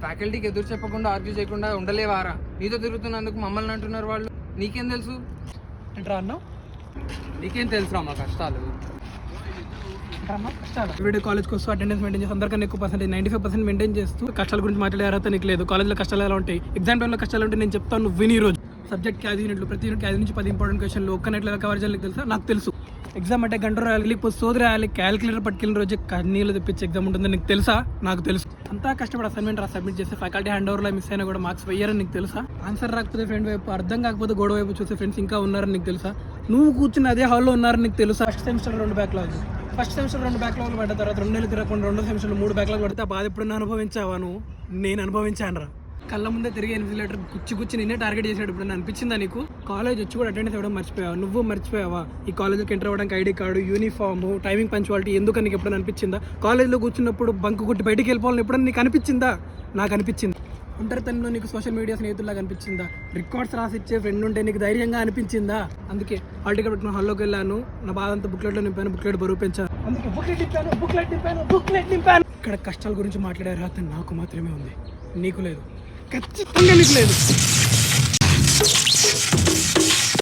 ఫ్యాకల్టీకి ఎదురు చెప్పకుండా ఆర్గ్యూ చేయకుండా ఉండలేవారా? నీతో తిరుగుతున్నందుకు మమ్మల్ని అంటున్నారు వాళ్ళు. నీకేం తెలుసు ఏంట్రా అన్నావు? నీకేం తెలుసురా మా కష్టాలు? వీడియో కాలేజ్కి వస్తూ అటెండెన్స్ మెయింటైన్ చేస్తూ అందరికన్నా ఎక్కువ పర్సెంటేజ్ 95% మెయింటైన్ చేస్తూ కష్టాల గురించి మాట్లాడే అర్హత నీకు లేదు. కాలేజ్లో కష్టాలు ఎలా ఉంటాయి, ఎగ్జామ్ టైంలో కష్టాలు ఉంటాయి నేను చెప్తాను. నువ్వు విని రోజు సబ్జెక్ట్కి 5 యూనిట్లు, ప్రతి యూనిట్కి 5 నుంచి 10 ఇంపార్టెంట్ క్వశ్చన్లు ఒక్క నెట్లో కవర్ చేయాలి తెలుసా? నాకు తెలుసు. ఎగ్జామ్ అంటే గంట రాయాలి, లేకపోతే సోది రాయాలి, క్యాలిక్యులేటర్ పట్టుకెళ్ళిన రోజు కన్నీళ్ళు తెప్పించే ఎగ్జామ్ ఉంటుందని నీకు తెలుసా? నాకు తెలుసు. అంతా కష్టపడి అసైన్మెంట్ సబ్మిట్ చేస్తే ఫ్యాకల్టీ హ్యాండ్ ఓవర్లో మిస్ అయినా కూడా మార్క్స్ వెయ్యారని నీకు తెలుసా? ఆన్సర్ రాకపోతే ఫ్రెండ్ వైపు, అర్థం కాకపోతే గోడ వైపు చూసే ఫ్రెండ్స్ ఇంకా ఉన్నారని నీకు తెలుసా? నువ్వు కూర్చుని అదే హాల్లో ఉన్నారని నీకు తెలుసా? First semester 2 backlogs, first semester 2 బ్యాక్లాగ్లు పడ్డ తర్వాత 2 నెలలు తిరగకుండా 2వ సెమిస్టర్లో 3 బ్యాక్లాగ్ పడితే ఆ బాధ ఎప్పుడన్నా అనుభవించావా నువ్వు? నేను అనుభవించాను రా. కళ్ళ ముందే తిరిగి ఇన్విజిలేటర్ గుచ్చి నిన్నే టార్గెట్ చేసాడు. ఇప్పుడు అనిపించిందా నీకు? కాలేజ్ వచ్చి కూడా అటెండెన్స్ ఇవ్వడం మర్చిపోయావా? నువ్వు మర్చిపోయావా? ఈ కాలేజ్కి ఎంటర్ అవ్వడానికి ID card, uniform, timing punctuality ఎందుకని నీకు ఎప్పుడైనా అనిపించిందా? కాలేజ్లో కూర్చున్నప్పుడు బంక్ కొట్టి బయటికి వెళ్ళిపోవాలని ఎప్పుడైనా నీకు అనిపించిందా? నాకు అనిపించింది. ఒంటరితనంలో నీకు సోషల్ మీడియా స్నేహితుల్లాగా అనిపించిందా? రికార్డ్స్ రాసిచ్చే ఫ్రెండ్ ఉంటే నీకు ధైర్యంగా అనిపించిందా? అందుకే హాల్ టికెట్ పెట్టుకున్న హాల్లోకి వెళ్ళాను, నా బాధ అంతా బుక్లెట్లో నింపాను, బుక్లెట్ బరువు పెంచాను, అందుకే బుక్లెట్ నింపాను. ఇక్కడ కష్టాల గురించి మాట్లాడే అర్హత నాకు మాత్రమే ఉంది, నీకు లేదు. ఖచ్చితంగా నీకు లేదు.